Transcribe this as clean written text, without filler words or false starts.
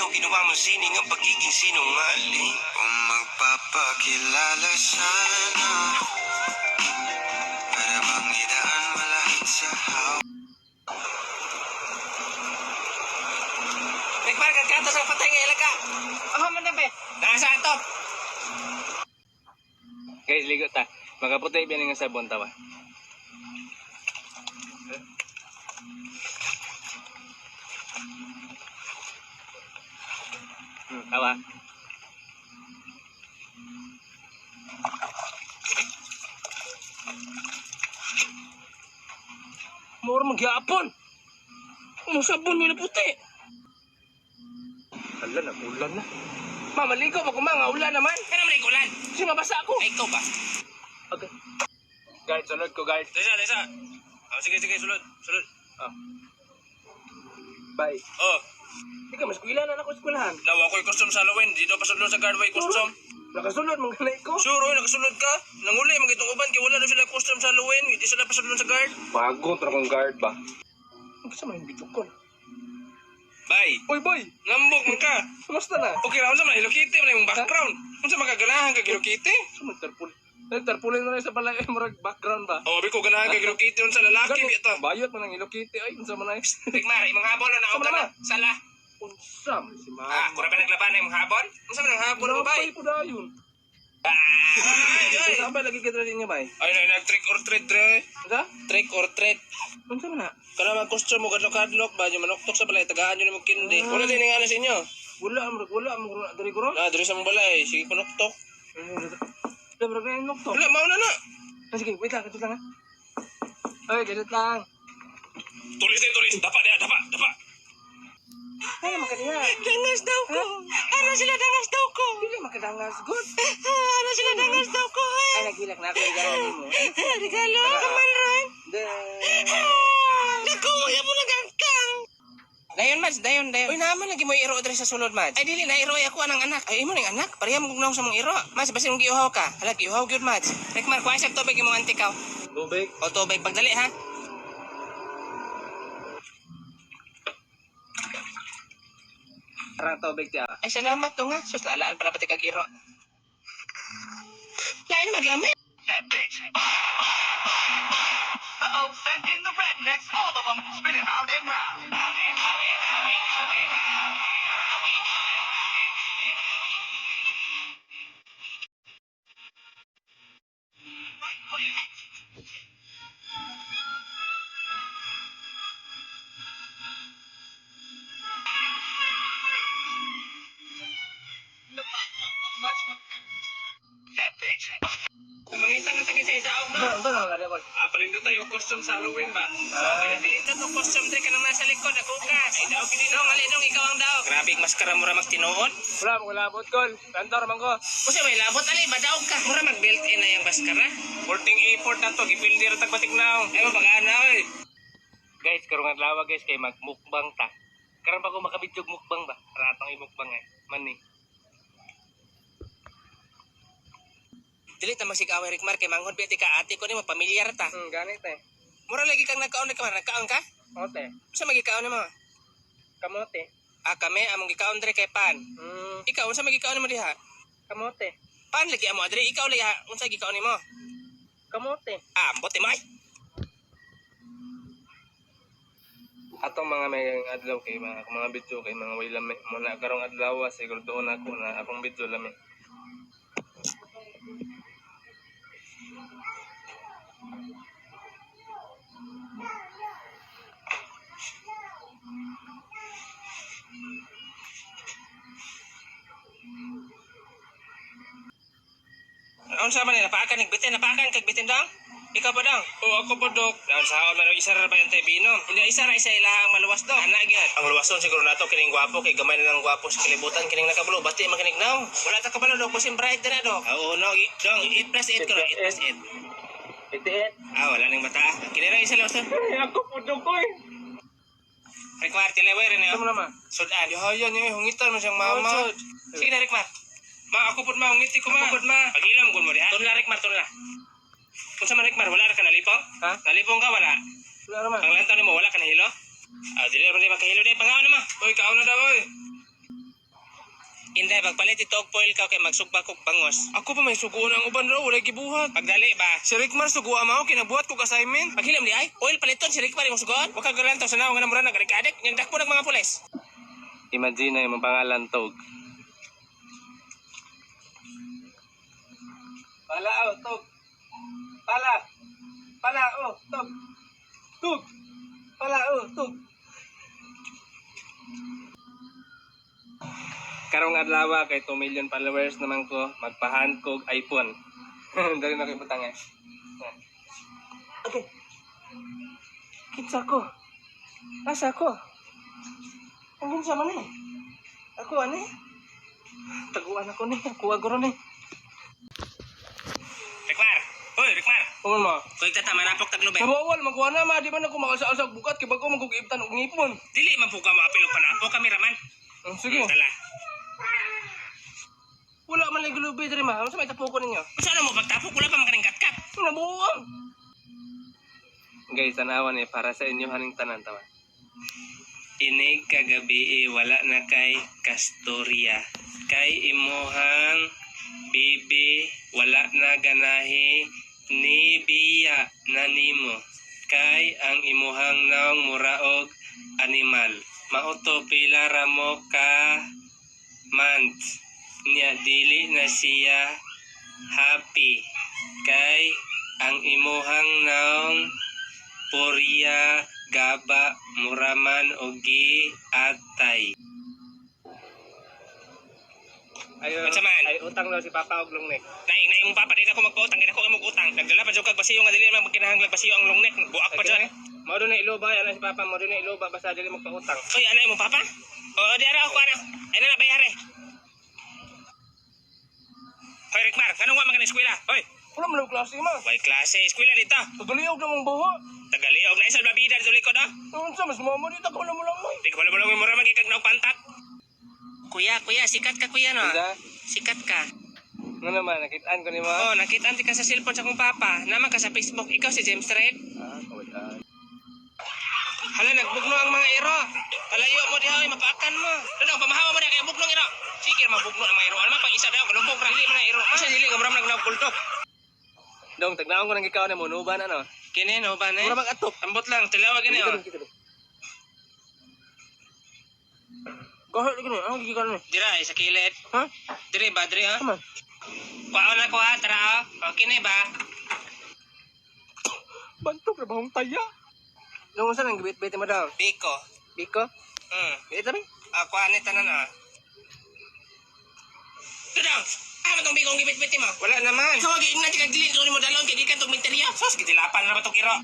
ikaw ginawa mo sining ang pagiging sinungaling. Kung magpapakilala sana, para bang idaan malahit sa haw. Rekmar, kagkanta sa patay nga ilaga. Aha man na be. Nasaan to? Guys, ligo ta. Magaputay biyan nga sabon tawa. Tawa. Mura magyapon. Umusabon mo na puti. Hala na, ulan na. Mamaligo mo kumanga, ulan naman. Kaya naman ay ulan. Kasi mabasa ako. Ay, ikaw ba? Okay. Guard, sunod ko, guard. Desa. Sige, sulod. Oh. Bye. Oh, Di ka mas kuilan na ako eskwelahan. lawa ko'y custom sa Halloween. Dito pa sulod sa guardway custom. Nakasulod mong kanay ko. Sure, oy, nakasulod ka. Nanguli, mga itong uban, kaya wala na sila custom sa Halloween. Hindi sila pasulod sa guard. Bago, kong guard ba? Ang kasama yung video call. Bye. Oy boy, Lambok man ka. kumusta na? Okay lang, unsa man Hello Kitty man yung background. Unsa magaganahan ka Hello Kitty? Nagtarpulin na rin sa balay murag background ba? Oh, biko ganahan ka Hello Kitty unsa lalaki Gani, bita. bayot man ang Hello Kitty ay unsa man ay. Tigmar, imong habol na Sama naog na. na. Sala. Unsa man si mama. Ah, kura pa naglaban na imong habol? Unsa man ang habol mo bay? Ay po dayon. Ay. Sabay lagi kita rin niya bay. Ay, nag trick or treat dre. Unsa? Trick or treat. Unsa man na? Kana man costume mo kadlok-kadlok ba yung manoktok sa balay tagaan nyo ni mong kindi. Wala din nga na sa inyo. Wala mo dari guro. Ah, diri sa mong balay, sige panoktok. Da murag na nokto. Wala mauna na. Sige, wait lang, ito lang ha. Oy, ganit lang. Tulis. Dapa. Ay, makadiya. Dangas daw ko. Ano sila dangas daw ko? Dili makadangas good. Ano sila dangas daw ko? Ay, nagilak na ako regalo mo. Regalo ka man ron. Nakuya mo na gangkang. Dayon. Uy, naman lagi mo iro diri sa sulod, Mads. Ay, dili na iro ako anang anak. Ay, imo ning anak. Pareha mo gugnaw sa mong iro. Mads, basta mong giuhaw ka. Hala, giuhaw gyud, Mads. Rekmar, kuha sa tubig imong antikaw. Tubig. O tubig pagdali ha. Parang tubig tiya. Ay, salamat to nga. Sus, lalaan pala pati kag-iro. Lain maglamit. Uh-oh, send in the rednecks, all of them spinning round and round. Kumangita na tagi sa isaog no. Ba na ko. Apalin tayo custom sa Halloween ba? Ito to custom dre ka nang nasa likod, nakugas. Ay, daw kinidong, alidong, ikaw ang daw. Grabe, maskara mo ra magtinuod. Wala labot kol. Kantor man ko. Kasi may labot, ali, badaog ka. Mura mag-built-in na yung maskara. Porting A4 na to, gipildir at tagbatignaw. Ay, mapagana, oy. Guys, karong adlaw guys kay magmukbang ta. Karon pa ko makabidyog mukbang ba? Ratang imukbang eh. Mani. Dili ta masigaway Rickmar kay manghod biya ti ka ate ko ni mo pamilyar ta. Ganit eh. Mura lagi kang nagkaon nagkaon ka? Ote. Sa magikaon mo? Kamote. Ah, kami among gikaon dre kay pan. Ikaw unsa magikaon mo diha? Kamote. Pan lagi amo dre, ikaw lagi unsa gikaon nimo? Kamote. Ah, bote may. Atong mga may adlaw kay mga video kay mga way lami. Muna karong adlaw siguro doon ako na akong video lami. Unsa man ni napaakan kag bitin dong? Ikaw pa dong? Oo, ako pa dok. Daon sa haon man isa ra ba yung binom? Hindi isa ilahang maluwas dong. Ana gyud. Ang luwason siguro nato kining gwapo kay gamay na lang gwapo sa kalibutan kining nakabulo bati man kining naw. Wala ta kabalo dok, kusin bright na dok. Oo no, dong 8 plus 8 ko no, 8 plus 8. Itiit. Ah, wala ning bata. Kinira isa lang sa. Ako po dokoy. Rekmar tilaway rin Ito mo yo. naman. Sudan. Yo hayan yo hungitan mo siyang mama. Sige na Rekmar. Ma ako pud mahungiti ko ma. Ako pud ma. Pagilam gud mo diha. Tunla Rekmar tunla. Kung sa man Rekmar wala ra ka nalipong? Ha? Nalipong ka wala? Wala naman. Ang lantaw nimo wala ka nahilo? Ah, dili ra man makahilo dai pangaon na ma. Oy, kaon na daw oy. Inday, pagpalit ito og foil ka kay magsugba kog bangos. Ako pa may suguan ang uban raw, wala gibuhat. Pagdali ba? Si Rickmar suguan mo, kinabuhat ko assignment. Paghilam di ay, oil paliton si Rick pa rin mong sugon. Huwag ka galantaw sa naong nga namura nag-adik, yung dakpo ng mga pulis. Imagine na yung pangalan tog. Pala tog. Pala tog. Tog. Pala tog. Karong adlaw kay 2 million followers naman ko, magpahan kog iPhone. Dali na kay butang eh. Okay. Kitsa ko. Asa ko? Hanggang sa man eh. Ako ani? Taguan ako ni. Ako aguro ni. Rikmar! Hoy, Rikmar! Ungon mo? Kung tata, manapok taglubin. Kabawal, magkuha na ma. Di ba na kung makasaasak bukat, kaya bago magkukibtan og ngipon. Dili man po ka mo apil og panapok kameraman. Sige. Tala. Wala man lang gulubi diri ma. Ano sa may tapuko ninyo? Saan mo pagtapok? Wala pa makaring katkat. Nabuang. Guys, tanawan eh, para sa inyo haning tanan tawa. Inig kagabi wala na kay kastorya. Kay imuhang bibi wala na ganahi ni biya na nimo. Kay ang imuhang naong muraog animal. Mauto pila ramo ka months. Nya dili na siya happy. Kay ang imuhang naong purya gaba muraman ogi atay. Ay utang daw si Papa og lungnek. Naing imong papa din ako magpautang, din ako imong utang. Nagdala pa jud kag basiyo nga dili man magkinahanglan basiyo ang longnek. Buak pa dyan. Mao do na iloba ana si Papa, mao do na iloba basta dili magpautang. Oy, ana imong papa? O di ara ako ana. Ay na bayare. Hoy Rikmar, kanong wa man ka eskwela? Hoy, Wala man lang klase ma. way klase eskwela dito. Tagaliog na mong buho. Tagaliog na isa babida dito likod ah. Unsa mas mamo dito ko mo lang mo. Di ko wala mo ra magikag na pantat. Kuya, sikat ka kuya no. Ida, Sikat ka. nga naman nakitaan ko ni mo. Oh, nakita ka sa cellphone sa kong papa. Naman ka sa Facebook. Ikaw si James Red. Kawala. Hala, nagbugno ang mga iro. Palayo mo diha, mapaakan mo. Dadang, pamahawa mo diha kaya bugnong iro. Sige, mabugno ang mga iro. Alam mo, pag isa daw, galubog ra. Dili mo na iro. Kasi dili, gamram nagnakultok. Dong, tagnaon ko nang ikaw na mo, nuban ano? Kini, no ba na? Mura mag-atop. Ambot lang, tilawag gini oh. Kahit gini, ang gigikan ni. Dira, sa kilid. Ha? Diri ba, diri ha? Tama. Kuhaon na ko ha, tara ha. O, kini ba? Bantok na bahong taya. Nung saan ang gibit-biti mo daw? Biko. Biko? Ito rin? Ako, ani tanan ha. Dadang, ano tong bikong gibit-biti mo? Wala naman. Ikaw, agi, ingnan kag dili, mo dalon, kay gikan tong minteriya. Sos, gidilapan na ba tong iro?